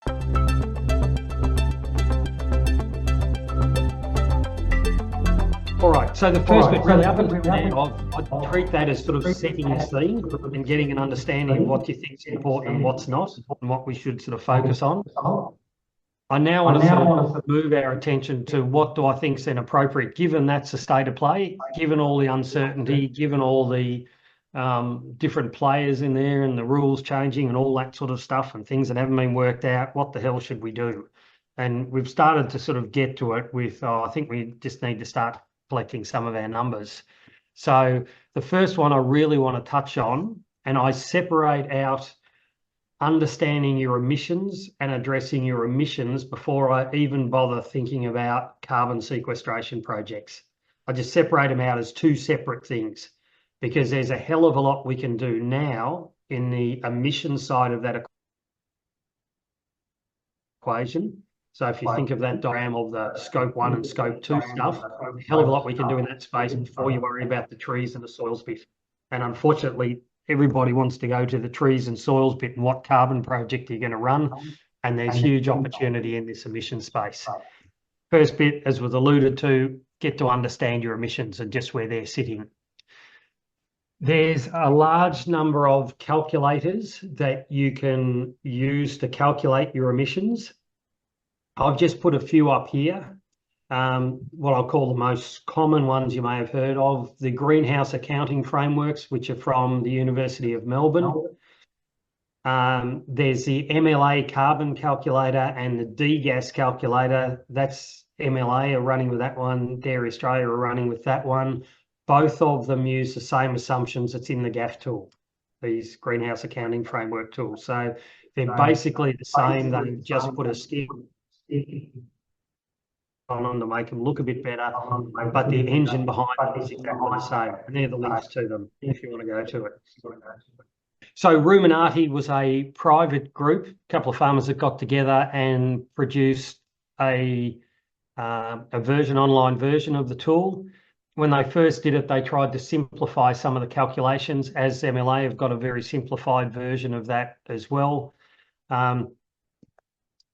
All right, so the first bit, really up until now, I treat that as sort of setting the scene and getting an understanding of what you think is important and what's not, and what we should sort of focus on. I now want to sort of move our attention to what do I think is inappropriate, given that's a state of play, given all the uncertainty, given all the different players in there and the rules changing and all that sort of stuff and things that haven't been worked out. What the hell should we do? And we've started to sort of get to it with, I think we just need to start collecting some of our numbers. So the first one I really want to touch on, and I separate out understanding your emissions and addressing your emissions before I even bother thinking about carbon sequestration projects. I just separate them out as two separate things because there's a hell of a lot we can do now in the emission side of that equation. So if you think of that diagram of the scope 1 and scope 2 stuff, a hell of a lot we can do in that space before you worry about the trees and the soils bit. And unfortunately, everybody wants to go to the trees and soils bit and what carbon project you're going to run. And there's huge opportunity in this emission space. First bit, as was alluded to, get to understand your emissions and just where they're sitting. There's a large number of calculators that you can use to calculate your emissions. I've just put a few up here. What I'll call the most common ones you may have heard of, the greenhouse accounting frameworks, which are from the University of Melbourne. There's the MLA carbon calculator and the DGAS calculator. That's MLA are running with that one. Dairy Australia are running with that one. Both of them use the same assumptions that's in the GAF tool, these greenhouse accounting framework tools. So they're basically the same. They just put a stick on to make them look a bit better, but the engine behind it is exactly the same. And they're the links to them if you want to go to it. So Ruminati was a private group, a couple of farmers that got together and produced a online version of the tool. When they first did it, they tried to simplify some of the calculations, as MLA have got a very simplified version of that as well.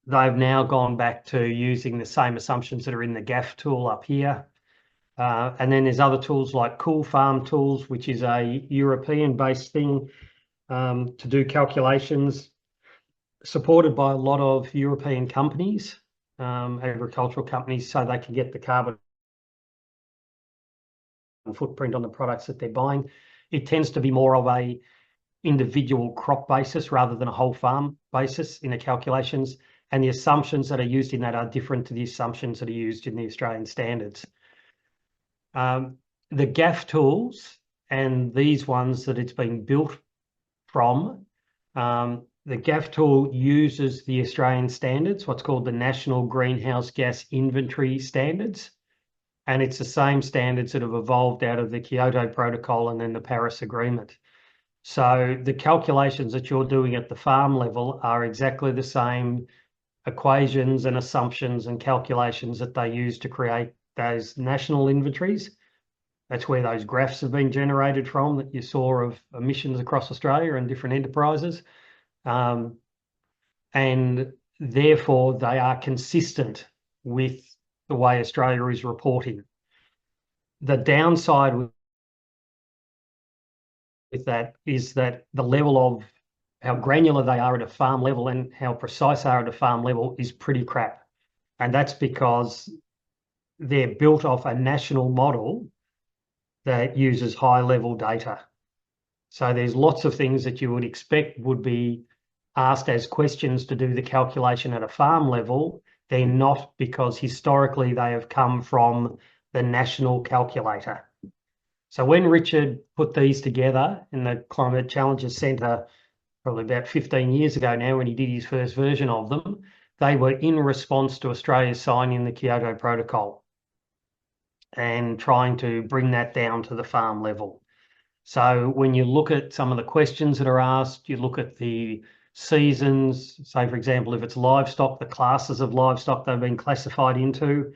They've now gone back to using the same assumptions that are in the GAF tool up here. And then there's other tools like Cool Farm Tools, which is a European-based thing to do calculations, supported by a lot of European companies, agricultural companies, so they can get the carbon footprint on the products that they're buying. It tends to be more of a individual crop basis rather than a whole farm basis in the calculations. And the assumptions that are used in that are different to the assumptions that are used in the Australian standards. The GAF tools and these ones that it's been built from, the GAF tool uses the Australian standards, what's called the National Greenhouse Gas Inventory Standards. And it's the same standards that have evolved out of the Kyoto Protocol and then the Paris Agreement. So the calculations that you're doing at the farm level are exactly the same equations and assumptions and calculations that they use to create those national inventories. That's where those graphs have been generated from that you saw of emissions across Australia and different enterprises. And therefore, they are consistent with the way Australia is reporting. The downside with that is that the level of how granular they are at a farm level and how precise they are at a farm level is pretty crap. And that's because they're built off a national model that uses high level data. So there's lots of things that you would expect would be asked as questions to do the calculation at a farm level. They're not, because historically they have come from the national calculator. So when Richard put these together in the Climate Challenges Centre, probably about 15 years ago now, when he did his first version of them, they were in response to Australia signing the Kyoto Protocol and trying to bring that down to the farm level. So when you look at some of the questions that are asked, you look at the seasons, say, for example, if it's livestock, the classes of livestock they've been classified into,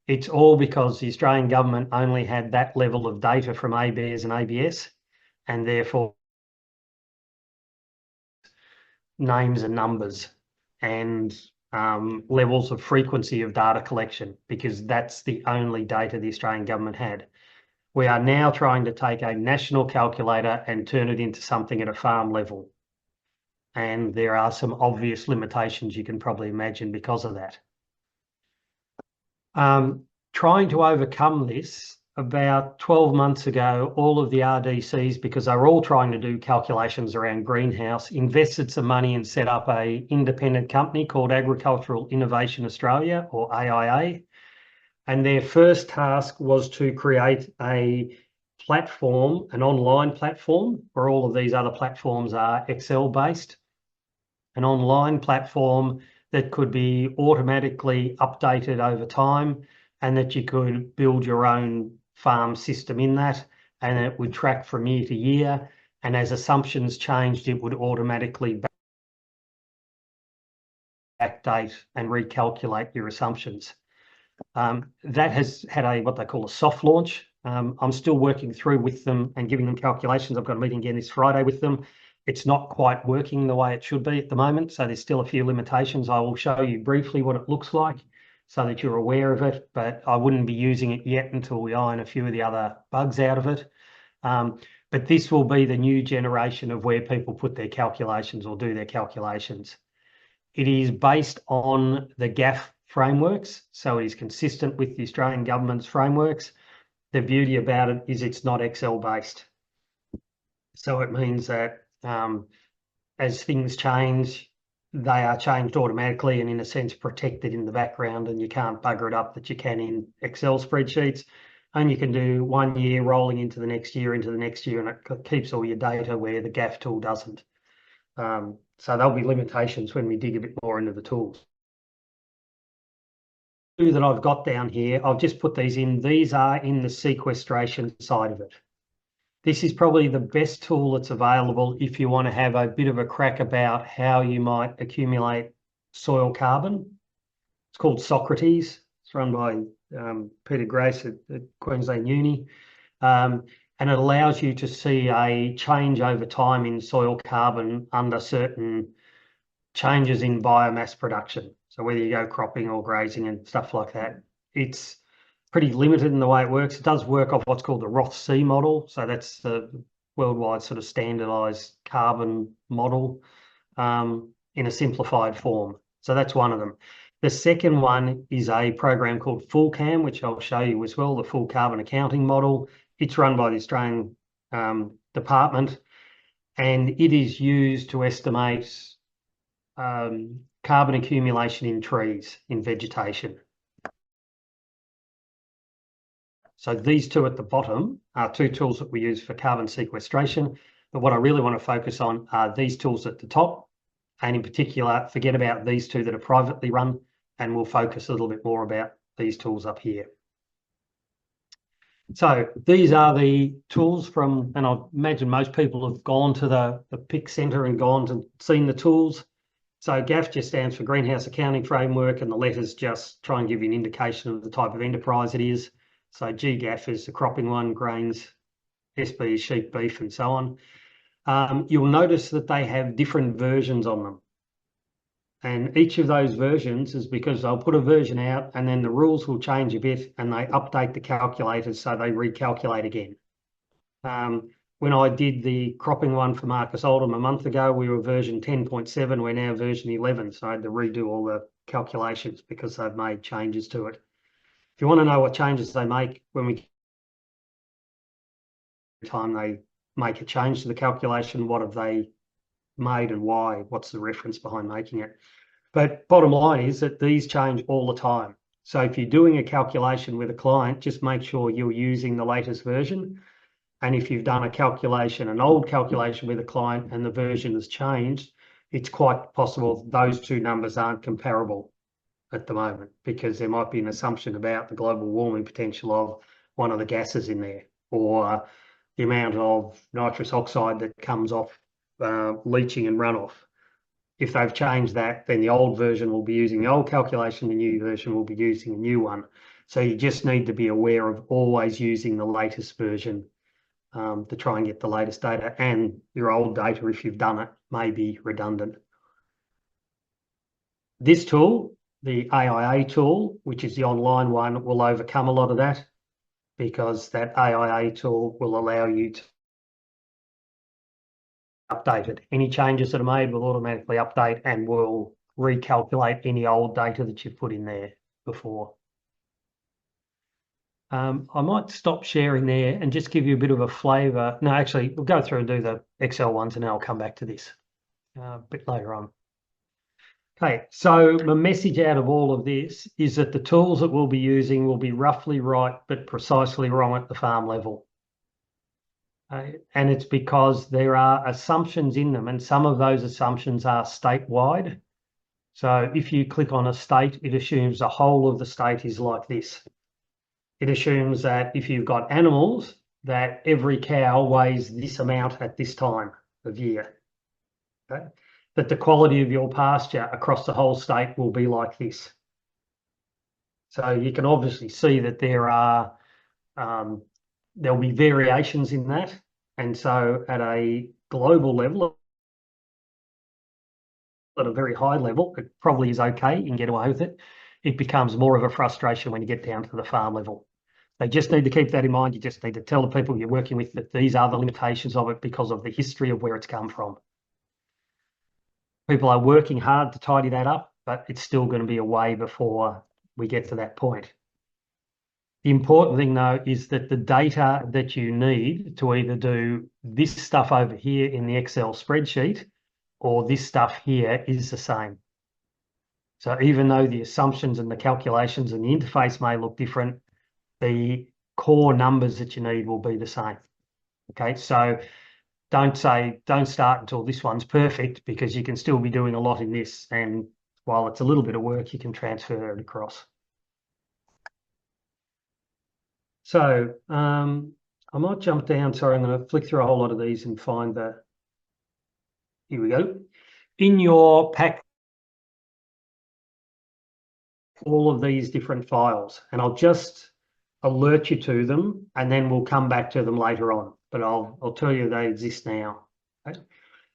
it's all because the Australian government only had that level of data from ABARES and ABS, and therefore names and numbers. and levels of frequency of data collection, because that's the only data the Australian government had. We are now trying to take a national calculator and turn it into something at a farm level. And there are some obvious limitations you can probably imagine because of that. Trying to overcome this, about 12 months ago, all of the RDCs, because they were all trying to do calculations around greenhouse, invested some money and set up an independent company called Agricultural Innovation Australia, or AIA. And their first task was to create a platform, an online platform, where all of these other platforms are Excel-based, an online platform that could be automatically updated over time, and that you could build your own farm system in that, and it would track from year to year. And as assumptions changed, it would automatically backdate and recalculate your assumptions. That has had what they call a soft launch. I'm still working through with them and giving them calculations. I've got a meeting again this Friday with them. It's not quite working the way it should be at the moment, so there's still a few limitations. I will show you briefly what it looks like so that you're aware of it, but I wouldn't be using it yet until we iron a few of the other bugs out of it. But this will be the new generation of where people put their calculations or do their calculations. It is based on the GAF frameworks, so it is consistent with the Australian government's frameworks. The beauty about it is it's not Excel based. So it means that as things change, they are changed automatically and in a sense protected in the background, and you can't bugger it up that you can in Excel spreadsheets. And you can do 1 year rolling into the next year, and it keeps all your data where the GAF tool doesn't. So there'll be limitations when we dig a bit more into the tools. That I've got down here, I've just put these in. These are in the sequestration side of it. This is probably the best tool that's available if you want to have a bit of a crack about how you might accumulate soil carbon. It's called Socrates. It's run by Peter Grace at Queensland Uni. And it allows you to see a change over time in soil carbon under certain changes in biomass production. So whether you go cropping or grazing and stuff like that, it's pretty limited in the way it works. It does work off what's called the Roth-C model. So that's the worldwide sort of standardized carbon model in a simplified form. So that's one of them. The second one is a program called FullCam, which I'll show you as well, the full carbon accounting model. It's run by the Australian department, and it is used to estimate carbon accumulation in trees, in vegetation. So these two at the bottom are two tools that we use for carbon sequestration. But what I really want to focus on are these tools at the top. And in particular, forget about these two that are privately run, and we'll focus a little bit more about these tools up here. So these are the tools from, and I imagine most people have gone to the PIC Centre and gone and seen the tools. So GAF just stands for Greenhouse Accounting Framework, and the letters just try and give you an indication of the type of enterprise it is. So GGAF is the cropping one, grains, SB is sheep, beef, and so on. You'll notice that they have different versions on them. And each of those versions is because they'll put a version out and then the rules will change a bit and they update the calculators so they recalculate again. When I did the cropping one for Marcus Oldham a month ago, we were version 10.7, we're now version 11. So I had to redo all the calculations because they've made changes to it. If you want to know what changes they make time they make a change to the calculation, what have they made and why, what's the reference behind making it. But bottom line is that these change all the time. So if you're doing a calculation with a client, just make sure you're using the latest version. And if you've done a calculation, an old calculation with a client and the version has changed, it's quite possible those two numbers aren't comparable at the moment, because there might be an assumption about the global warming potential of one of the gases in there, or the amount of nitrous oxide that comes off leaching and runoff. If they've changed that, then the old version will be using the old calculation, the new version will be using a new one. So you just need to be aware of always using the latest version to try and get the latest data, and your old data, if you've done it, may be redundant. This tool, the AIA tool, which is the online one, will overcome a lot of that, because that AIA tool will allow you to update it. Any changes that are made will automatically update and will recalculate any old data that you've put in there before. I might stop sharing there and just give you a bit of a flavour. No, actually, we'll go through and do the Excel ones and then I'll come back to this a bit later on. Okay, so my message out of all of this is that the tools that we'll be using will be roughly right but precisely wrong at the farm level. And it's because there are assumptions in them, and some of those assumptions are statewide. So if you click on a state, it assumes the whole of the state is like this. It assumes that if you've got animals, that every cow weighs this amount at this time of year. Okay? That the quality of your pasture across the whole state will be like this. So you can obviously see that there'll be variations in that. And so at a global level, at a very high level, it probably is okay, you can get away with it. It becomes more of a frustration when you get down to the farm level. They just need to keep that in mind. You just need to tell the people you're working with that these are the limitations of it because of the history of where it's come from. People are working hard to tidy that up, but it's still going to be a way before we get to that point. The important thing, though, is that the data that you need to either do this stuff over here in the Excel spreadsheet or this stuff here is the same. So even though the assumptions and the calculations and the interface may look different, the core numbers that you need will be the same. Okay, so don't start until this one's perfect, because you can still be doing a lot in this, and while it's a little bit of work, you can transfer it across. So I might jump down. Sorry, I'm going to flick through a whole lot of these and find the. Here we go. In your pack, all of these different files, and I'll just alert you to them, and then we'll come back to them later on. But I'll tell you they exist now. Okay?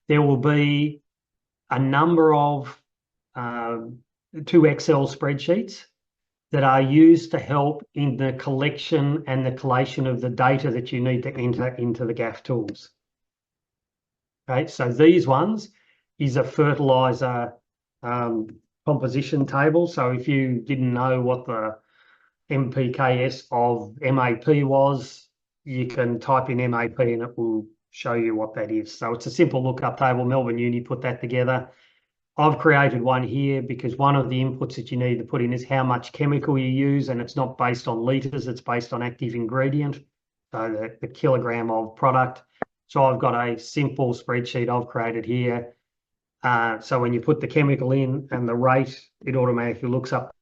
There will be a number of 2 Excel spreadsheets that are used to help in the collection and the collation of the data that you need to enter into the GAF tools. Okay, so these ones is a fertilizer composition table. So if you didn't know what the MPKS of MAP was, you can type in MAP and it will show you what that is. So it's a simple lookup table. Melbourne Uni put that together. I've created one here because one of the inputs that you need to put in is how much chemical you use, and it's not based on litres, it's based on active ingredient, so the kilogram of product. So I've got a simple spreadsheet I've created here. So when you put the chemical in and the rate, it automatically looks up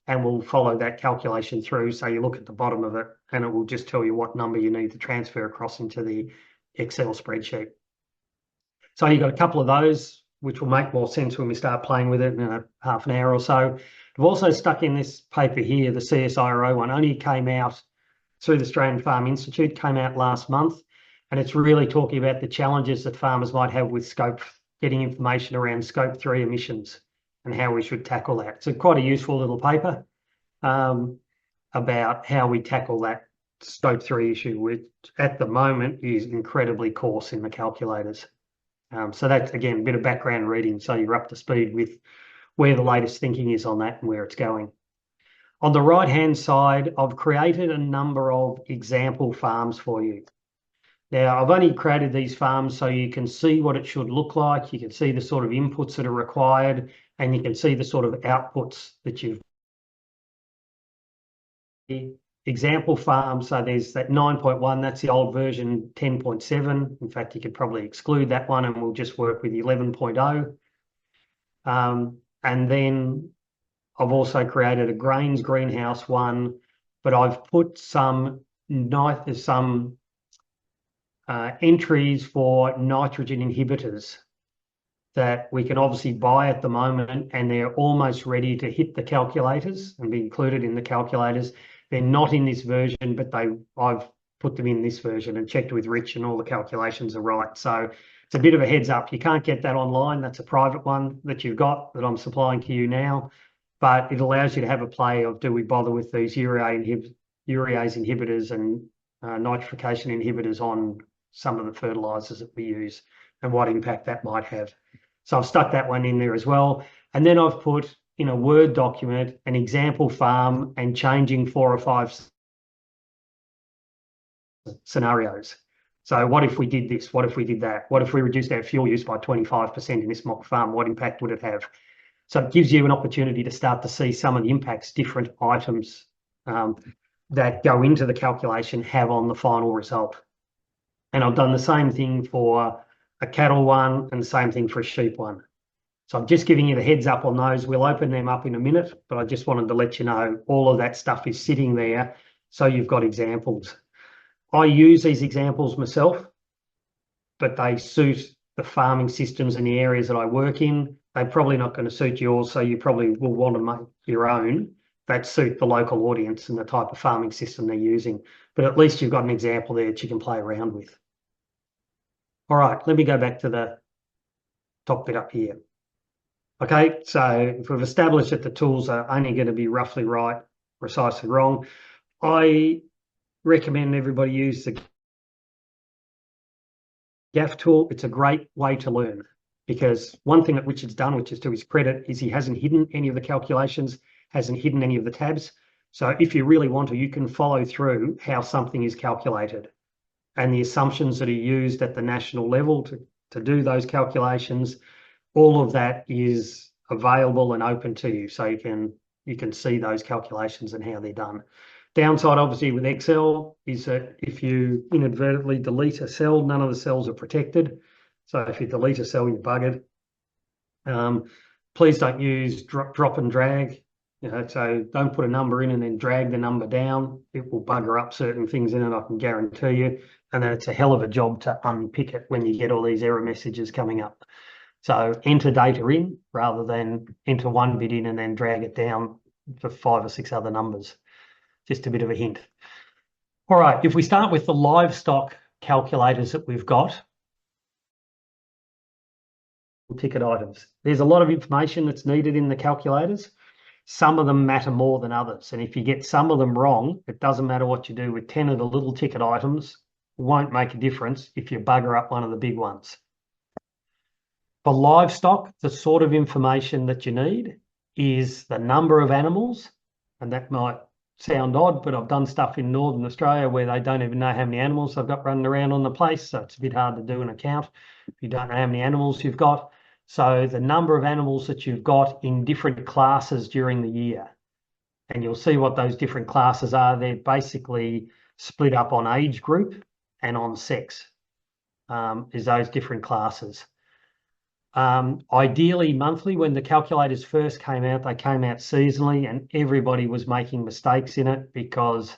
and will follow that calculation through. So you look at the bottom of it and it will just tell you what number you need to transfer across into the Excel spreadsheet. So you've got a couple of those, which will make more sense when we start playing with it in a half an hour or so. I've also stuck in this paper here, the CSIRO one, only came out through the Australian Farm Institute, came out last month, and it's really talking about the challenges that farmers might have with getting information around Scope 3 emissions and how we should tackle that. It's quite a useful little paper about how we tackle that Scope 3 issue, which at the moment is incredibly coarse in the calculators. So that's, again, a bit of background reading, so you're up to speed with where the latest thinking is on that and where it's going. On the right-hand side, I've created a number of example farms for you. Now, I've only created these farms so you can see what it should look like. You can see the sort of inputs that are required, and you can see the sort of outputs that you've. Example farm, so there's that 9.1, that's the old version 10.7. In fact, you could probably exclude that one and we'll just work with the 11.0. And then I've also created a grains greenhouse one, but I've put some entries for nitrogen inhibitors that we can obviously buy at the moment, and they're almost ready to hit the calculators and be included in the calculators. They're not in this version, but I've put them in this version and checked with Rich, and all the calculations are right. So it's it's a bit of a heads up. You can't get that online. That's a private one that you've got that I'm supplying to you now. But it allows you to have a play of, do we bother with these urease inhibitors and nitrification inhibitors on some of the fertilizers that we use, and what impact that might have. So I've stuck that one in there as well. And then I've put in a Word document an example farm and changing 4 or 5 scenarios. So what if we did this? What if we did that? What if we reduced our fuel use by 25% in this mock farm? What impact would it have? So it gives you an opportunity to start to see some of the impacts different items that go into the calculation have on the final result. And I've done the same thing for a cattle one and the same thing for a sheep one. So I'm just giving you the heads up on those. We'll open them up in a minute, but I just wanted to let you know all of that stuff is sitting there, so you've got examples. I use these examples myself, but they suit the farming systems and the areas that I work in. They're probably not going to suit yours, so you probably will want to make your own that suit the local audience and the type of farming system they're using. But at least you've got an example there that you can play around with. All right, let me go back to the top bit up here. Okay, so if we've established that the tools are only going to be roughly right, precisely wrong, I recommend everybody use the GAF tool. It's a great way to learn, because one thing that Richard's done, which is to his credit, is he hasn't hidden any of the calculations, hasn't hidden any of the tabs. So if you really want to, you can follow through how something is calculated and the assumptions that are used at the national level to do those calculations. All of that is available and open to you, so you can see those calculations and how they're done. Downside, obviously, with Excel is that if you inadvertently delete a cell, none of the cells are protected. So if you delete a cell, you're buggered. Please don't use drop and drag. So don't put a number in and then drag the number down. It will bugger up certain things in it, I can guarantee you. And then it's a hell of a job to unpick it when you get all these error messages coming up. So enter data in rather than enter one bit in and then drag it down for 5 or 6 other numbers. Just a bit of a hint. All right, if we start with the livestock calculators that we've got, ticket items. There's a lot of information that's needed in the calculators. Some of them matter more than others. And if you get some of them wrong, it doesn't matter what you do with 10 of the little ticket items, it won't make a difference if you bugger up one of the big ones. For livestock, the sort of information that you need is the number of animals, and that might sound odd, but I've done stuff in Northern Australia where they don't even know how many animals they've got running around on the place, so it's a bit hard to do an account if you don't know how many animals you've got. So the number of animals that you've got in different classes during the year, and you'll see what those different classes are. They're basically split up on age group and on sex, is those different classes. Ideally monthly. When the calculators first came out, they came out seasonally, and everybody was making mistakes in it, because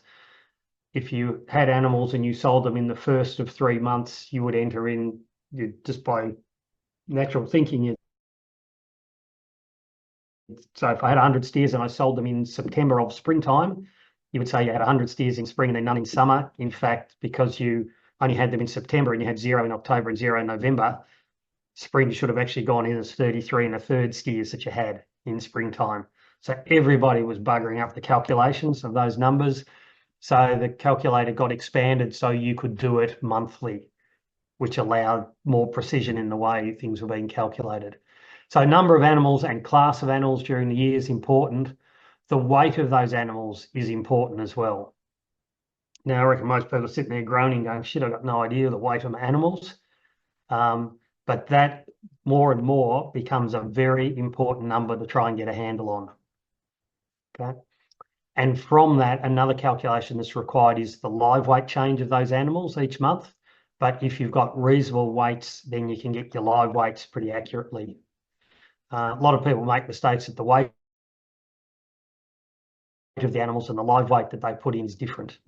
if you had animals and you sold them in the first of 3 months, you would enter in, just by natural thinking. So if I had 100 steers and I sold them in September of springtime, you would say you had 100 steers in spring and then none in summer. In fact, because you only had them in September and you had 0 in October and 0 in November, spring should have actually gone in as 33 1/3 steers that you had in springtime. So everybody was buggering up the calculations of those numbers. So the calculator got expanded so you could do it monthly, which allowed more precision in the way things were being calculated. So number of animals and class of animals during the year is important. The weight of those animals is important as well. Now, I reckon most people are sitting there groaning, going, shit, I've got no idea the weight of my animals. But that more and more becomes a very important number to try and get a handle on. Okay. And from that, another calculation that's required is the live weight change of those animals each month. But if you've got reasonable weights, then you can get your live weights pretty accurately. A lot of people make mistakes that the weight of the animals and the live weight that they put in is different.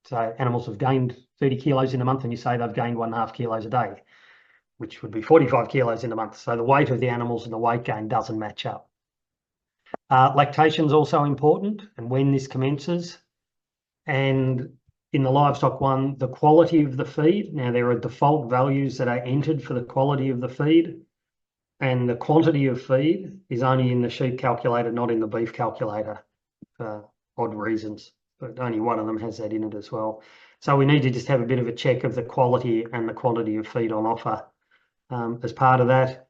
So animals have gained 30 kilos in a month and you say they've gained 1.5 kilos a day, which would be 45 kilos in a month. So the weight of the animals and the weight gain doesn't match up. Lactation is also important, and when this commences. And in the livestock one, the quality of the feed. Now, there are default values that are entered for the quality of the feed, and the quantity of feed is only in the sheep calculator, not in the beef calculator, for odd reasons. But only one of them has that in it as well. So we need to just have a bit of a check of the quality and the quantity of feed on offer as part of that.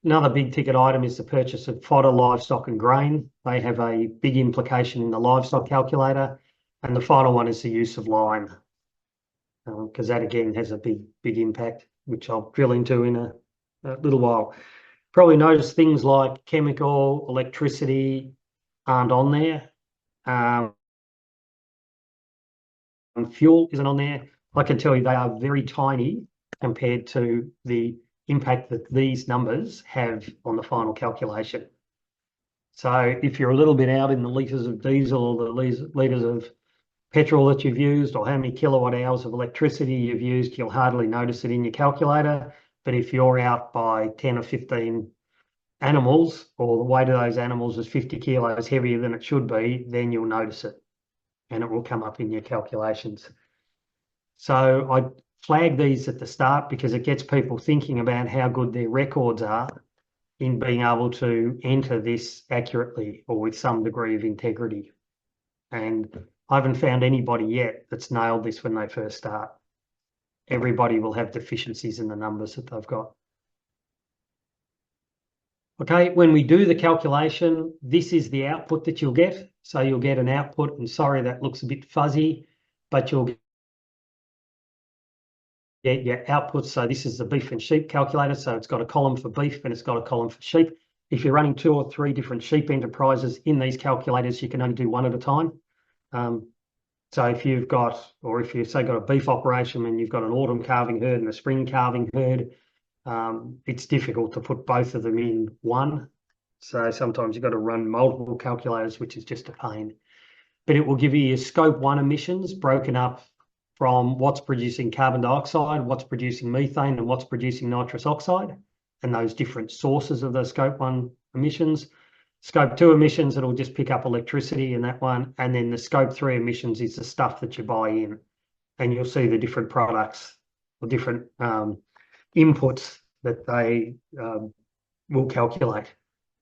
Another big ticket item is the purchase of fodder, livestock and grain. They have a big implication in the livestock calculator. And the final one is the use of lime, because that again has a big impact, which I'll drill into in a little while. Probably notice things like chemical, electricity aren't on there. Fuel isn't on there. I can tell you they are very tiny compared to the impact that these numbers have on the final calculation. So if you're a little bit out in the litres of diesel or the litres of petrol that you've used, or how many kilowatt hours of electricity you've used, you'll hardly notice it in your calculator. But if you're out by 10 or 15 animals, or the weight of those animals is 50 kilos heavier than it should be, then you'll notice it and it will come up in your calculations. So I flag these at the start because it gets people thinking about how good their records are in being able to enter this accurately or with some degree of integrity. And I haven't found anybody yet that's nailed this when they first start. Everybody will have deficiencies in the numbers that they've got. Okay, when we do the calculation, this is the output that you'll get. So you'll get an output, and sorry, that looks a bit fuzzy, but you'll get your outputs. So this is the beef and sheep calculator. So it's got a column for beef and it's got a column for sheep. If you're running 2 or 3 different sheep enterprises in these calculators, you can only do one at a time. So if you've got, or if you've say got a beef operation and you've got an autumn calving herd and a spring calving herd, it's difficult to put both of them in one. So sometimes you've got to run multiple calculators, which is just a pain. But it will give you your scope 1 emissions broken up from what's producing carbon dioxide, what's producing methane, and what's producing nitrous oxide, and those different sources of the scope 1 emissions. Scope 2 emissions, it'll just pick up electricity in that one. And then the scope 3 emissions is the stuff that you buy in. And you'll see the different products or different inputs that they will calculate.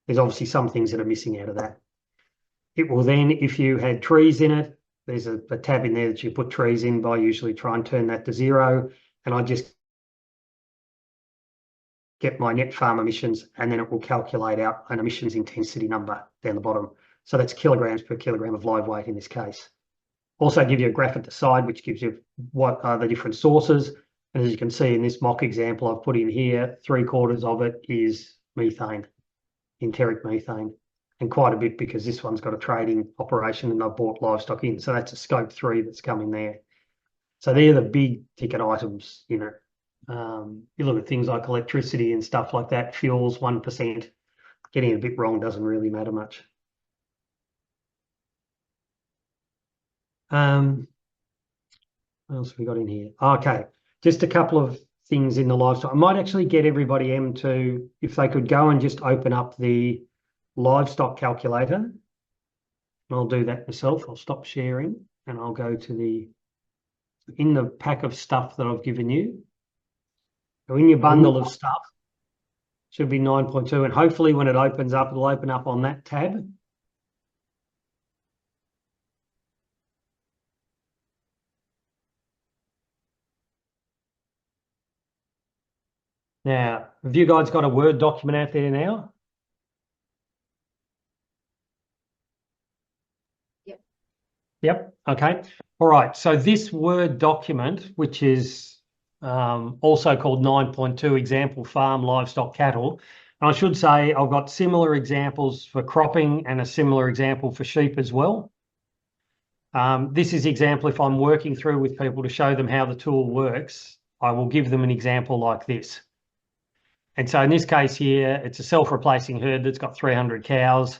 There's obviously some things that are missing out of that. It will then, if you had trees in it, there's a tab in there that you put trees in. I usually try and turn that to 0. And I just get my net farm emissions, and then it will calculate out an emissions intensity number down the bottom. So that's kilograms per kilogram of live weight in this case. Also give you a graph at the side, which gives you what are the different sources. And as you can see in this mock example I've put in here, 3/4 of it is methane, enteric methane, and quite a bit because this one's got a trading operation and I've bought livestock in. So that's a scope 3 that's coming there. So they're the big ticket items in it. You look at things like electricity and stuff like that, fuels 1%. Getting it a bit wrong doesn't really matter much. What else have we got in here? Okay, just a couple of things in the livestock. I might actually get everybody to, if they could go and just open up the livestock calculator. And I'll do that myself. I'll stop sharing and I'll go to in the pack of stuff that I've given you. So in your bundle of stuff, should be 9.2, and hopefully when it opens up, it'll open up on that tab. Now, have you guys got a Word document out there now? Yep. Yep. Okay. All right. So this Word document, which is also called 9.2 example farm livestock cattle. And I should say I've got similar examples for cropping and a similar example for sheep as well. This is example if I'm working through with people to show them how the tool works, I will give them an example like this. And so in this case here, it's a self-replacing herd that's got 300 cows,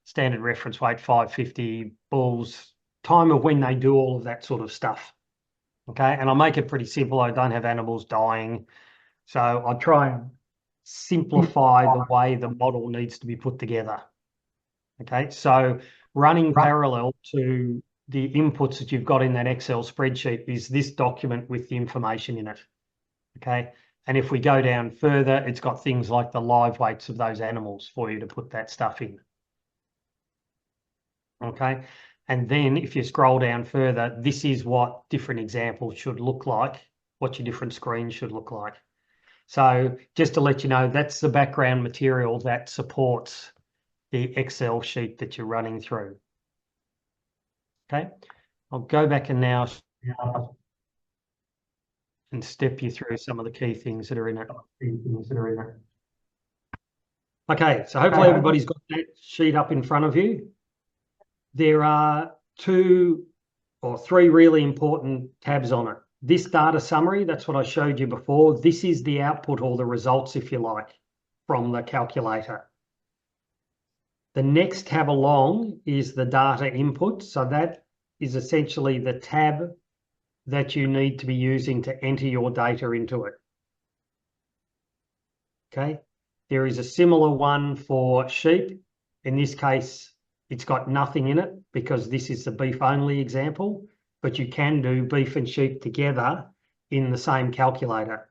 standard reference weight 550 bulls, time of when they do all of that sort of stuff. Okay, and I'll make it pretty simple. I don't have animals dying. So I'll try and simplify the way the model needs to be put together. Okay, so running parallel to the inputs that you've got in that Excel spreadsheet is this document with the information in it. Okay. And if we go down further, it's got things like the live weights of those animals for you to put that stuff in. Okay. And then if you scroll down further, this is what different examples should look like, what your different screens should look like. So just to let you know, that's the background material that supports the Excel sheet that you're running through. Okay. I'll go back and now and step you through some of the key things that are in it. Okay, so hopefully everybody's got that sheet up in front of you. There are 2 or 3 really important tabs on it. This data summary, that's what I showed you before. This is the output or the results, if you like, from the calculator. The next tab along is the data input. So that is essentially the tab that you need to be using to enter your data into it. Okay. There is a similar one for sheep. In this case, it's got nothing in it because this is the beef only example, but you can do beef and sheep together in the same calculator.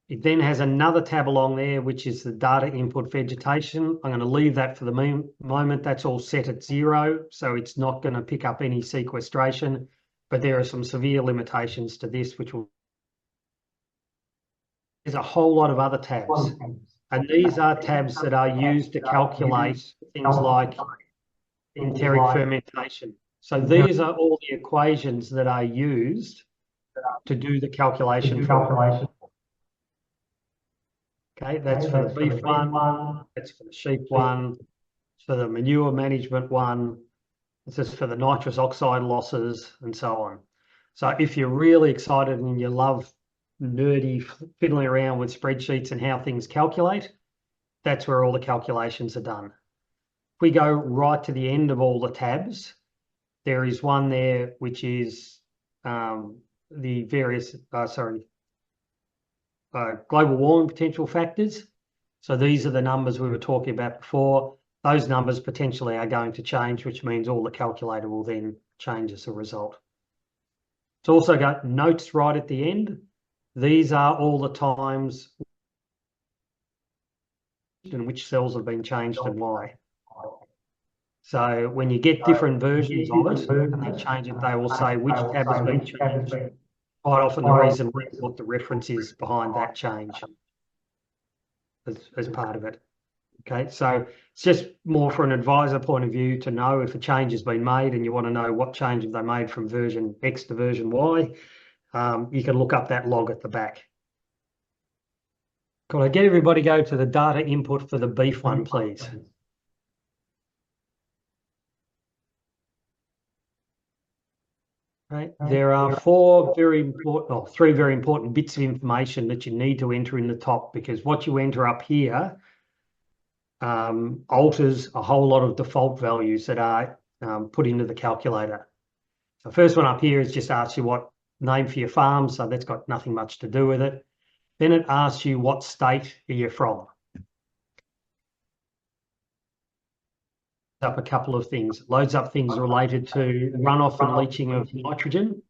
It then has another tab along there, which is the data input vegetation. I'm going to leave that for the moment. That's all set at 0, so it's not going to pick up any sequestration, but there are some severe limitations to this, which will... There's a whole lot of other tabs, and these are tabs that are used to calculate things like enteric fermentation. So these are all the equations that are used to do the calculation for. Okay, that's for the beef one, that's for the sheep one, it's for the manure management one, this is for the nitrous oxide losses, and so on. So if you're really excited and you love nerdy fiddling around with spreadsheets and how things calculate, that's where all the calculations are done. If we go right to the end of all the tabs, there is one there which is the various, global warming potential factors. So these are the numbers we were talking about before. Those numbers potentially are going to change, which means all the calculator will then change as a result. It's also got notes right at the end. These are all the times in which cells have been changed and why. So when you get different versions of it and they change it, they will say which tab has been changed. Quite often the reason what the reference is behind that change as part of it. Okay, so it's just more for an advisor point of view to know if a change has been made and you want to know what change have they made from version X to version Y. You can look up that log at the back. Could I get everybody go to the data input for the beef one, please? Right. There are 3 very important bits of information that you need to enter in the top, because what you enter up here alters a whole lot of default values that are put into the calculator. The first one up here is just asks you what name for your farm, so that's got nothing much to do with it. Then it asks you what state are you from. Up a couple of things. It loads up things related to runoff and leaching of nitrogen,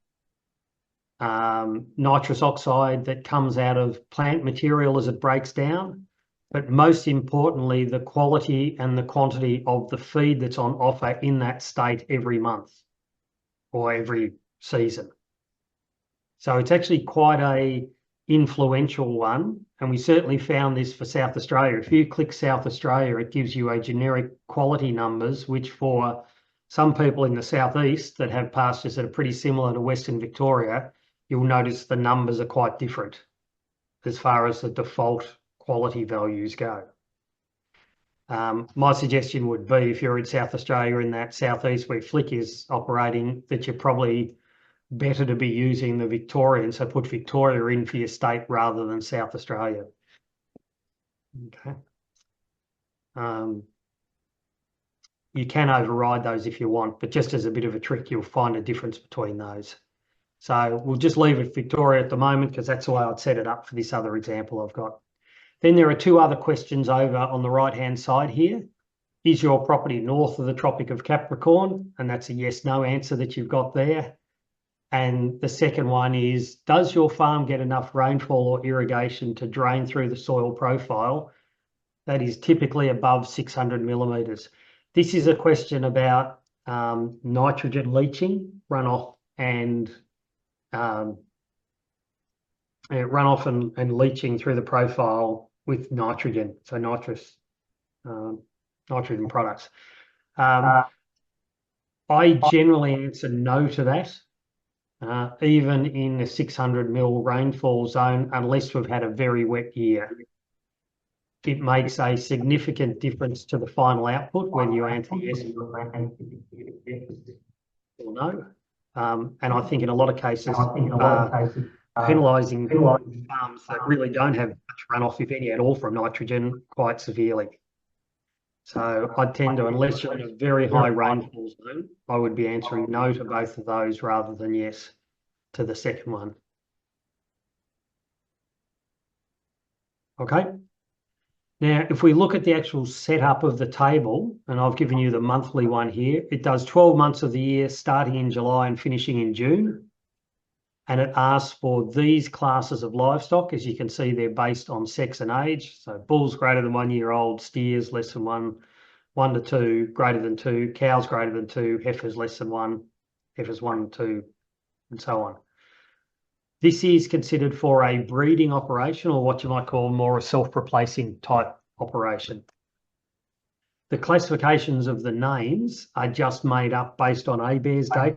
nitrous oxide that comes out of plant material as it breaks down, but most importantly, the quality and the quantity of the feed that's on offer in that state every month or every season. So it's actually quite a influential one, and we certainly found this for South Australia. If you click South Australia, it gives you a generic quality numbers, which for some people in the southeast that have pastures that are pretty similar to Western Victoria, you'll notice the numbers are quite different as far as the default quality values go. My suggestion would be, if you're in South Australia in that southeast where Flick is operating, that you're probably better to be using the Victorian, so put Victoria in for your state rather than South Australia. Okay. You can override those if you want, but just as a bit of a trick, you'll find a difference between those. So we'll just leave it Victoria at the moment because that's the way I'd set it up for this other example I've got. Then there are 2 other questions over on the right-hand side here. is your property north of the Tropic of Capricorn? And that's a yes/no answer that you've got there. And the second one is, does your farm get enough rainfall or irrigation to drain through the soil profile that is typically above 600 millimetres? This is a question about nitrogen leaching, runoff and leaching through the profile with nitrogen, so nitrogen products. I generally answer no to that, even in the 600 mil rainfall zone, unless we've had a very wet year. It makes a significant difference to the final output whether you answer yes or no. And I think in a lot of cases, penalising farms that really don't have much runoff, if any at all, from nitrogen quite severely. So I tend to, unless you're in a very high rainfall zone, I would be answering no to both of those rather than yes to the second one. Okay. Now, if we look at the actual setup of the table, and I've given you the monthly one here, it does 12 months of the year, starting in July and finishing in June. And it asks for these classes of livestock. As you can see, they're based on sex and age. So bulls greater than 1 year old, steers less than 1 to 2, greater than 2, cows greater than 2, heifers less than 1, heifers 1 to 2, and so on. This is considered for a breeding operation, or what you might call more a self-replacing type operation. The classifications of the names are just made up based on ABARES data,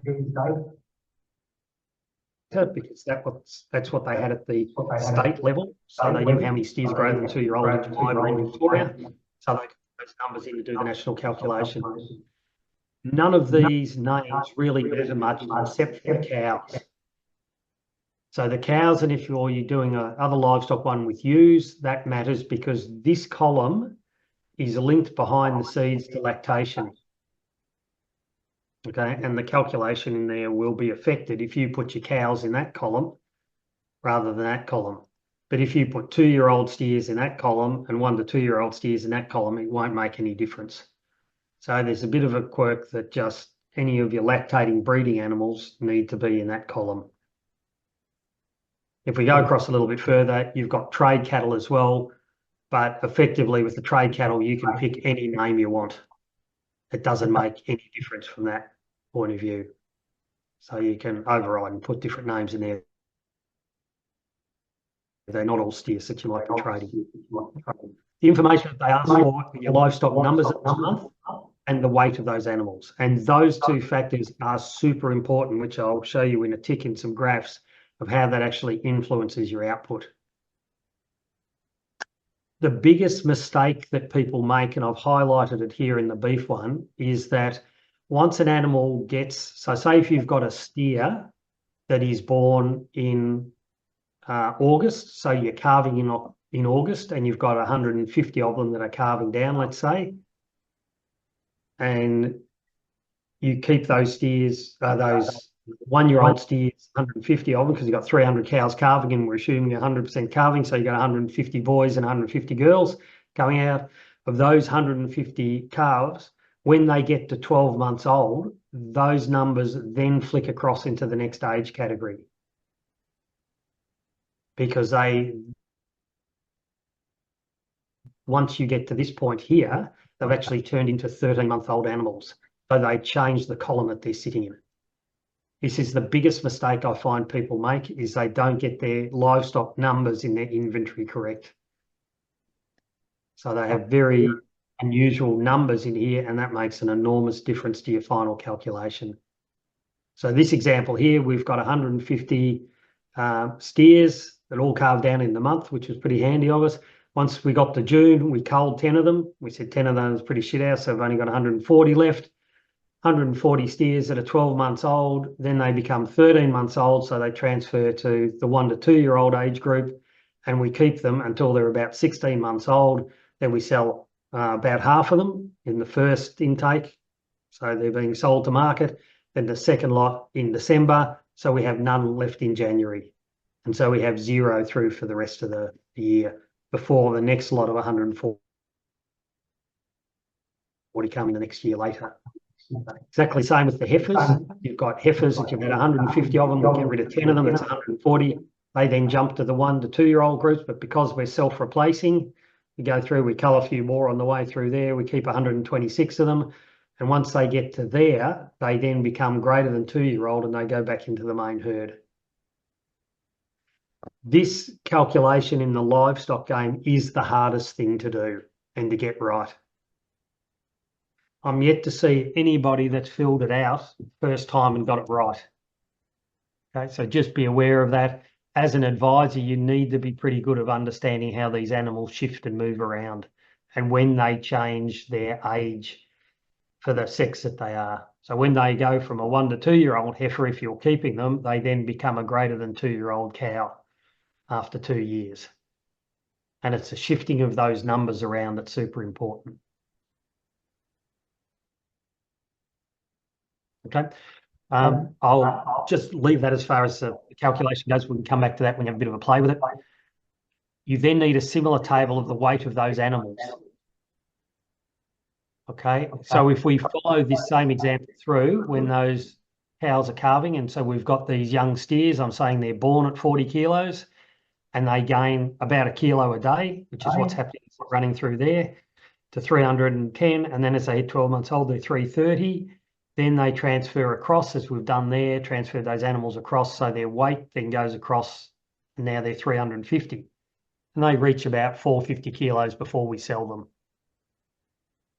because that's what they had at the state level. So they knew how many steers greater than 2 year old in July were in Victoria. So they put those numbers in to do the national calculation. None of these names really matter much except for the cows. So the cows, and if you're doing another livestock one with ewes, that matters because this column is linked behind the seeds to lactation. Okay, and the calculation in there will be affected if you put your cows in that column rather than that column. But if you put 2 year old steers in that column and 1 to 2 year old steers in that column, it won't make any difference. So there's a bit of a quirk that just any of your lactating breeding animals need to be in that column. If we go across a little bit further, you've got trade cattle as well, but effectively with the trade cattle, you can pick any name you want. It doesn't make any difference from that point of view. So you can override and put different names in there. They're not all steers that you might be trading. The information that they ask for are your livestock numbers each month and the weight of those animals. And those two factors are super important, which I'll show you in a tick in some graphs of how that actually influences your output. The biggest mistake that people make, and I've highlighted it here in the beef one, is that once an animal gets, so say if you've got a steer that is born in August, so you're calving in August and you've got 150 of them that are calving down, let's say, and you keep those steers, those 1 year old steers, 150 of them, because you've got 300 cows calving and we're assuming 100% calving, so you've got 150 boys and 150 girls coming out. Of those 150 calves, when they get to 12 months old, those numbers then flick across into the next age category, because once you get to this point here, they've actually turned into 13-month-old animals. So they change the column that they're sitting in. This is the biggest mistake I find people make, is they don't get their livestock numbers in their inventory correct. So they have very unusual numbers in here, and that makes an enormous difference to your final calculation. So this example here, we've got 150 steers that all calved down in the month, which was pretty handy of us. Once we got to June, we culled 10 of them. We said 10 of those pretty shit out, so we've only got 140 left. 140 steers that are 12 months old, then they become 13 months old, so they transfer to the 1 to 2 year old age group, and we keep them until they're about 16 months old. Then we sell about half of them in the first intake, so they're being sold to market. Then the second lot in December, so we have none left in January. And so we have 0 through for the rest of the year before the next lot of 140 come in the next year later. Exactly the same with the heifers. You've got heifers that you've had 150 of them, we get rid of 10 of them, that's 140. They then jump to the 1 to 2 year old groups, but because we're self-replacing, we go through, we cull a few more on the way through there, we keep 126 of them. And once they get to there, they then become greater than 2 year old and they go back into the main herd. This calculation in the livestock game is the hardest thing to do and to get right. I'm yet to see anybody that's filled it out first time and got it right. Okay, so just be aware of that. As an advisor, you need to be pretty good at understanding how these animals shift and move around and when they change their age for the sex that they are. So when they go from a 1 to 2 year old heifer, if you're keeping them, they then become a greater than 2 year old cow after 2 years. And it's the shifting of those numbers around that's super important. Okay. I'll just leave that as far as the calculation goes. We can come back to that when you have a bit of a play with it. You then need a similar table of the weight of those animals. Okay, so if we follow this same example through when those cows are calving, and so we've got these young steers, I'm saying they're born at 40 kilos and they gain about 1 kilo a day, which is what's happening running through there, to 310, and then as they hit 12 months old, they're 330. Then they transfer across, as we've done there, transfer those animals across, so their weight then goes across, and now they're 350. And they reach about 450 kilos before we sell them.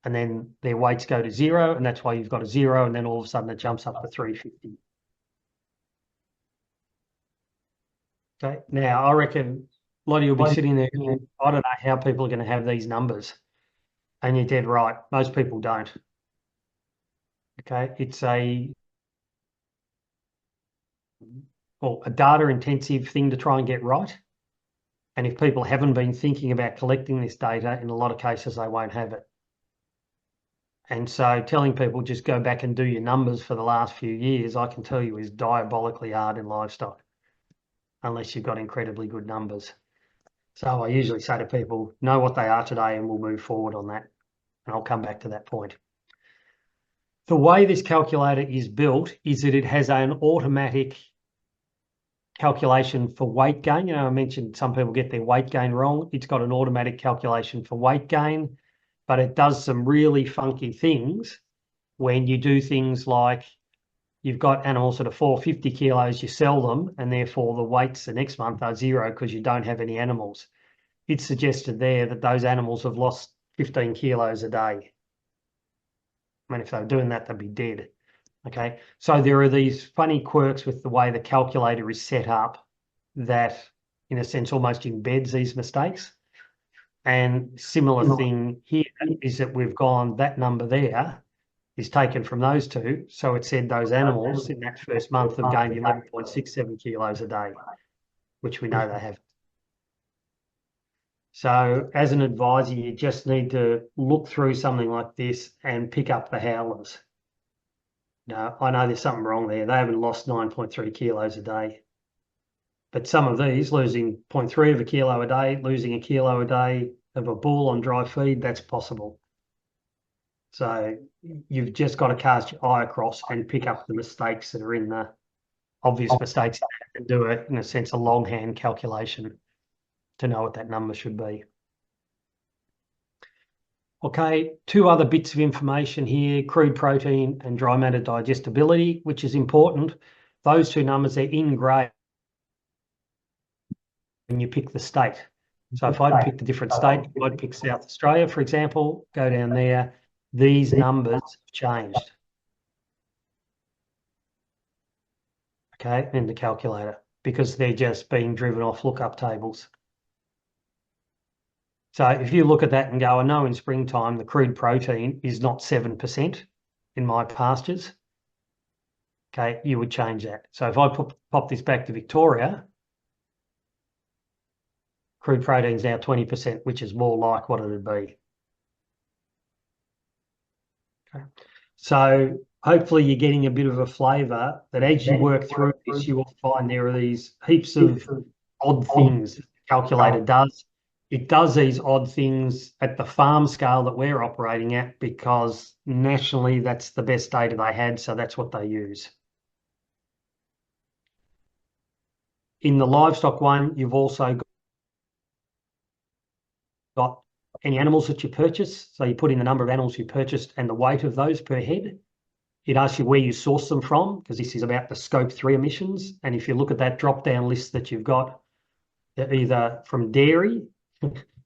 And then their weights go to 0, and that's why you've got a 0, and then all of a sudden it jumps up to 350. Okay, now I reckon a lot of you'll be sitting there going, I don't know how people are going to have these numbers. And you're dead right, most people don't. Okay, it's a data intensive thing to try and get right. And if people haven't been thinking about collecting this data, in a lot of cases, they won't have it. And so telling people just go back and do your numbers for the last few years, I can tell you is diabolically hard in livestock, unless you've got incredibly good numbers. So I usually say to people, know what they are today and we'll move forward on that. And I'll come back to that point. The way this calculator is built is that it has an automatic calculation for weight gain. You know, I mentioned some people get their weight gain wrong. It's got an automatic calculation for weight gain, but it does some really funky things when you do things like you've got animals that are 450 kilos, you sell them, and therefore the weights the next month are 0 because you don't have any animals. It's suggested there that those animals have lost 15 kilos a day. I mean, if they were doing that, they'd be dead. Okay, so there are these funny quirks with the way the calculator is set up that, in a sense, almost embeds these mistakes. And similar thing here is that we've gone, that number there is taken from those two. So it said those animals in that first month have gained 11.67 kilos a day, which we know they have. So as an advisor, you just need to look through something like this and pick up the howlers. No, I know there's something wrong there. They haven't lost 9.3 kilos a day. But some of these, losing 0.3 of a kilo a day, losing 1 kilo a day of a bull on dry feed, that's possible. So you've just got to cast your eye across and pick up the mistakes that are in the obvious mistakes and do it, in a sense, a longhand calculation to know what that number should be. Okay, 2 other bits of information here, crude protein and dry matter digestibility, which is important. Those 2 numbers, they're in grey when you pick the state. So if I'd picked a different state, I'd pick South Australia, for example, go down there, these numbers have changed. Okay, in the calculator, because they're just being driven off lookup tables. So if you look at that and go, I know in springtime the crude protein is not 7% in my pastures, okay, you would change that. So if I pop this back to Victoria, crude protein is now 20%, which is more like what it would be. Okay. So hopefully you're getting a bit of a flavour that as you work through this, you will find there are these heaps of odd things the calculator does. It does these odd things at the farm scale that we're operating at because nationally that's the best data they had, so that's what they use. In the livestock one, you've also got any animals that you purchase. So you put in the number of animals you purchased and the weight of those per head. It asks you where you source them from, because this is about the Scope 3 emissions. And if you look at that drop-down list that you've got, they're either from dairy,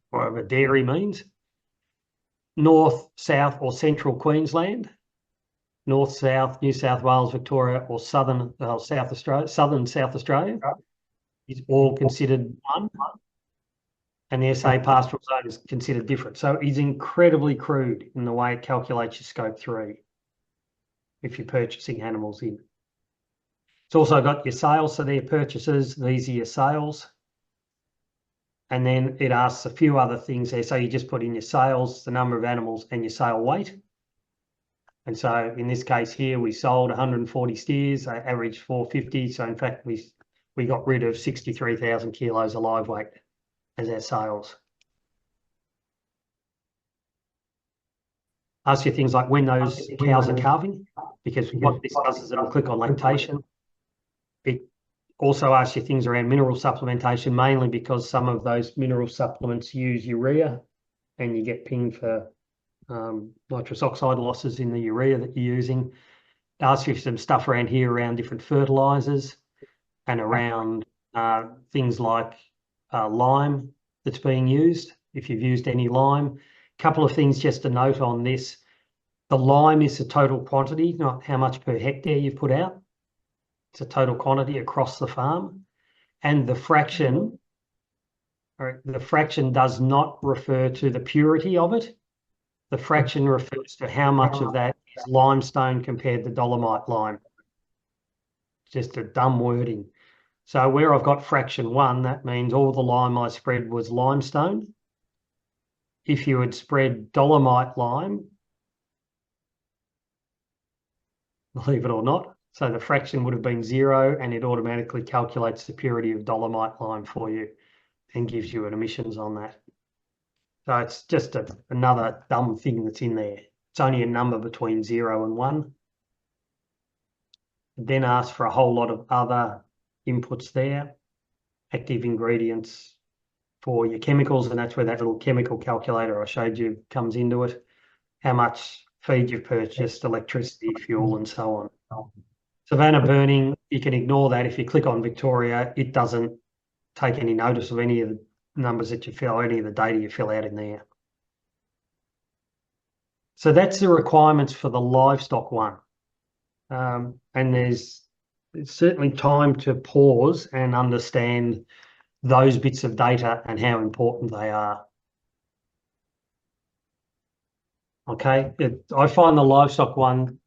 whatever dairy means, north, south, or central Queensland, north, south, New South Wales, Victoria, or southern South Australia, southern South Australia is all considered one, and the SA pastoral zone is considered different. So it's incredibly crude in the way it calculates your Scope 3 if you're purchasing animals in. It's also got your sales, so they're purchases, these are your sales. And then it asks a few other things there. So you just put in your sales, the number of animals, and your sale weight. And so in this case here, we sold 140 steers, they averaged 450. So in fact, we got rid of 63,000 kilos of live weight as our sales. Ask you things like when those cows are calving, because what this does is it'll click on lactation. It also asks you things around mineral supplementation, mainly because some of those mineral supplements use urea and you get pinged for nitrous oxide losses in the urea that you're using. It asks you some stuff around here around different fertilizers and around things like lime that's being used, if you've used any lime. A couple of things just to note on this. The lime is the total quantity, not how much per hectare you've put out. It's a total quantity across the farm. And the fraction does not refer to the purity of it. The fraction refers to how much of that is limestone compared to dolomite lime. Just a dumb wording. So where I've got fraction 1, that means all the lime I spread was limestone. If you had spread dolomite lime, believe it or not, so the fraction would have been 0, and it automatically calculates the purity of dolomite lime for you and gives you an emissions on that. So it's just another dumb thing that's in there. It's only a number between 0 and 1. It then asks for a whole lot of other inputs there, active ingredients for your chemicals, and that's where that little chemical calculator I showed you comes into it. How much feed you've purchased, electricity, fuel, and so on. Savanna burning, you can ignore that. If you click on Victoria, it doesn't take any notice of any of the numbers that you fill, any of the data you fill out in there. So that's the requirements for the livestock one. And it's certainly time to pause and understand those bits of data and how important they are. Okay, I find the livestock one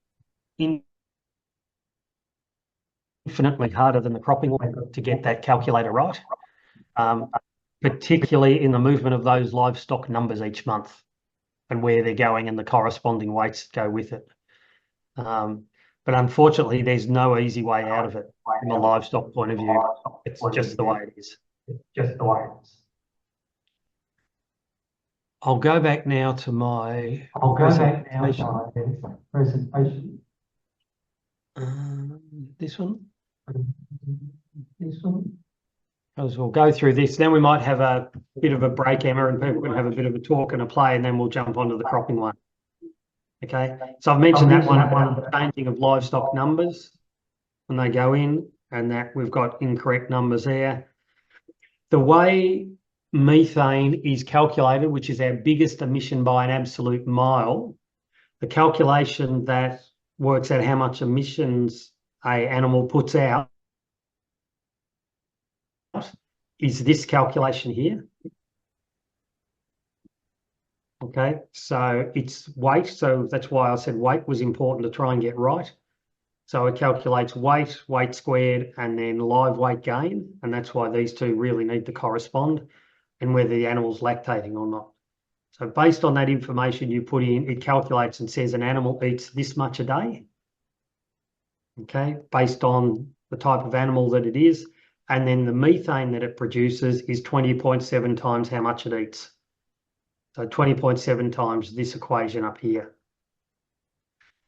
infinitely harder than the cropping one to get that calculator right, particularly in the movement of those livestock numbers each month and where they're going and the corresponding weights that go with it. But unfortunately, there's no easy way out of it from a livestock point of view. It's just the way it is. It's just the way it is. I'll go back now to my presentation. This one. Because we'll go through this, then we might have a bit of a break, Emma, and people can have a bit of a talk and a play, and then we'll jump onto the cropping one. Okay, so I've mentioned that one about the changing of livestock numbers when they go in, and that we've got incorrect numbers there. The way methane is calculated, which is our biggest emission by an absolute mile, the calculation that works out how much emissions an animal puts out is this calculation here. Okay, so it's weight, so that's why I said weight was important to try and get right. So it calculates weight, weight squared, and then live weight gain, and that's why these two really need to correspond, and whether the animal's lactating or not. So based on that information you put in, it calculates and says an animal eats this much a day. Okay, based on the type of animal that it is. and then the methane that it produces is 20.7 times how much it eats. So 20.7 times this equation up here.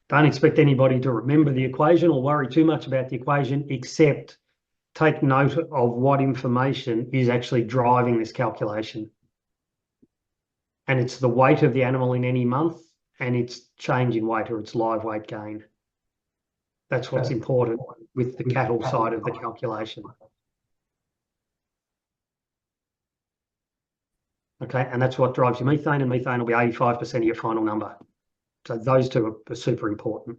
Don't expect anybody to remember the equation or worry too much about the equation, except take note of what information is actually driving this calculation. And it's the weight of the animal in any month and its change in weight, or its live weight gain. That's what's important with the cattle side of the calculation. Okay, and that's what drives your methane, and methane will be 85% of your final number. So those two are super important.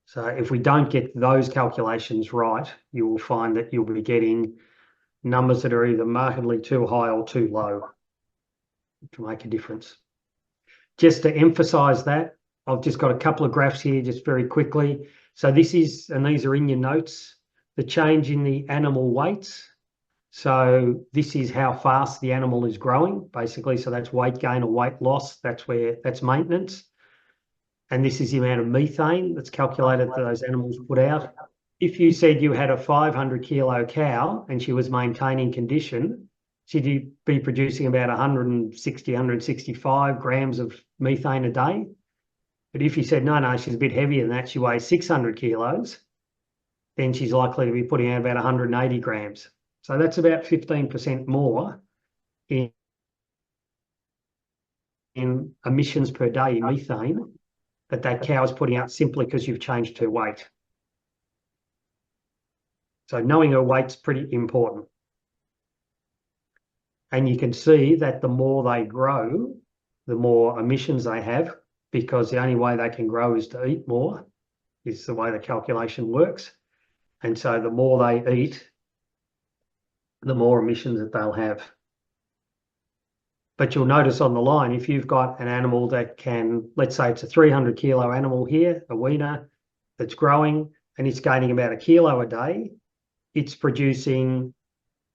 So if we don't get those calculations right, you will find that you'll be getting numbers that are either markedly too high or too low to make a difference. Just to emphasize that, I've just got a couple of graphs here just very quickly. So this is, and these are in your notes, the change in the animal weights. So this is how fast the animal is growing, basically. So that's weight gain or weight loss. That's maintenance. And this is the amount of methane that's calculated that those animals put out. If you said you had a 500 kilo cow and she was maintaining condition, she'd be producing about 160, 165 grams of methane a day. But if you said, no, she's a bit heavier than that, she weighs 600 kilos, then she's likely to be putting out about 180 grams. So that's about 15% more in emissions per day in methane that cow is putting out simply because you've changed her weight. So knowing her weight's pretty important. And you can see that the more they grow, the more emissions they have, because the only way they can grow is to eat more, is the way the calculation works. And so the more they eat, the more emissions that they'll have. But you'll notice on the line, if you've got an animal that can, let's say it's a 300 kilo animal here, a weaner that's growing, and it's gaining about a kilo a day, it's producing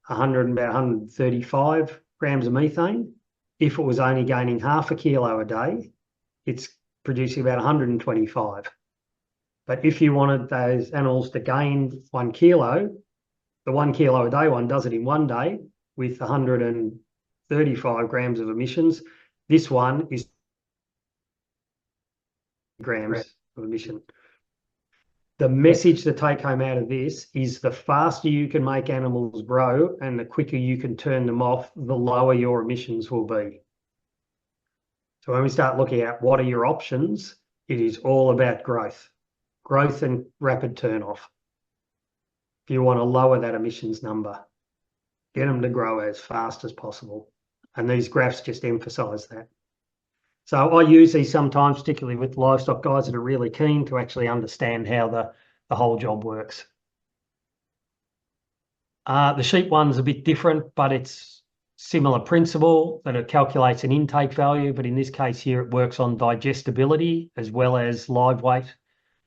100 and about 135 grams of methane. If it was only gaining half a kilo a day, it's producing about 125. But if you wanted those animals to gain 1 kilo, the 1 kilo a day one does it in one day with 135 grams of emissions. This one is grams of emission. The message to take home out of this is the faster you can make animals grow and the quicker you can turn them off, the lower your emissions will be. So when we start looking at what are your options, it is all about growth and rapid turn off. If you want to lower that emissions number, get them to grow as fast as possible. And these graphs just emphasize that. So I use these sometimes, particularly with livestock guys that are really keen to actually understand how the whole job works. The sheep one's a bit different, but it's similar principle that it calculates an intake value, but in this case here it works on digestibility as well as live weight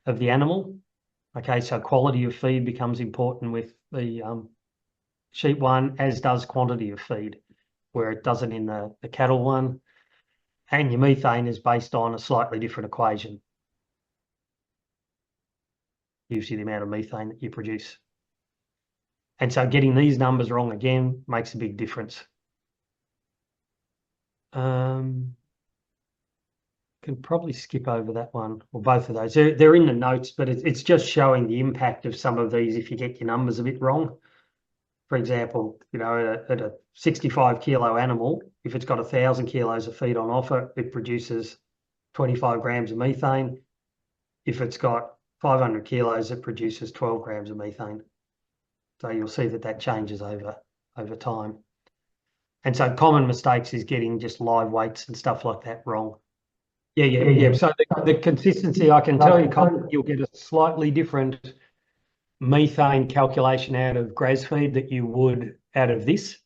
of the animal. Okay, so quality of feed becomes important with the sheep one, as does quantity of feed, where it doesn't in the cattle one. And your methane is based on a slightly different equation. Gives you the amount of methane that you produce. And so getting these numbers wrong again makes a big difference. Can probably skip over that one, or both of those. They're in the notes, but it's just showing the impact of some of these if you get your numbers a bit wrong. For example, at a 65 kilo animal, if it's got 1,000 kilos of feed on offer, it produces 25 grams of methane. If it's got 500 kilos, it produces 12 grams of methane. So you'll see that changes over time. And so common mistakes is getting just live weights and stuff like that wrong. Yeah. So the consistency, I can tell you, you'll get a slightly different methane calculation out of grass feed that you would out of this.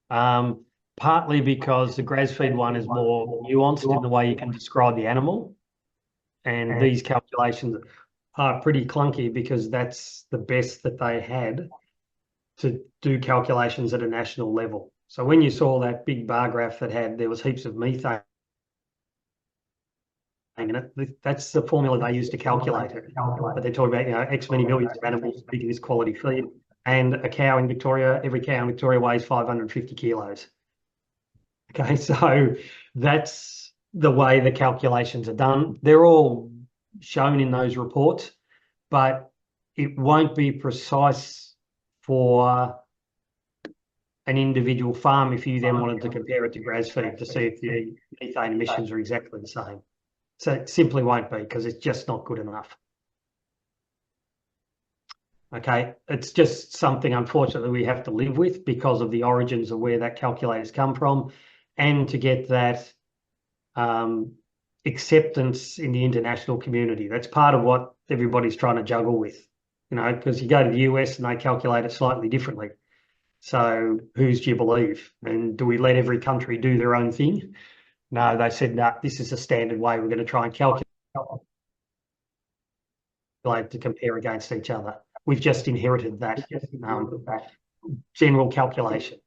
Partly because the grass feed one is more nuanced in the way you can describe the animal. And these calculations are pretty clunky because that's the best that they had to do calculations at a national level. So when you saw that big bar graph that there was heaps of methane and that's the formula they use to calculate it. But they're talking about, you know, X many millions of animals eating this quality feed, and a cow in Victoria, every cow in Victoria weighs 550 kilos. Okay, so that's the way the calculations are done. They're all shown in those reports, but it won't be precise for an individual farm if you then wanted to compare it to grass feed to see if the methane emissions are exactly the same. So it simply won't be, because it's just not good enough. Okay, it's just something, unfortunately, we have to live with because of the origins of where that calculator's come from, and to get that acceptance in the international community. That's part of what everybody's trying to juggle with, you know, because you go to the US and they calculate it slightly differently. So whose do you believe? And do we let every country do their own thing? No, they said, no, this is a standard way. We're going to try and calculate to compare against each other. We've just inherited that general calculation.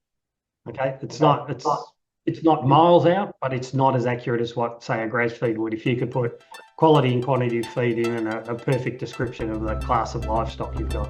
Okay, it's not miles out, but it's not as accurate as what, say, a grass feed would. If you could put quality and quantity of feed in and a perfect description of the class of livestock you've got.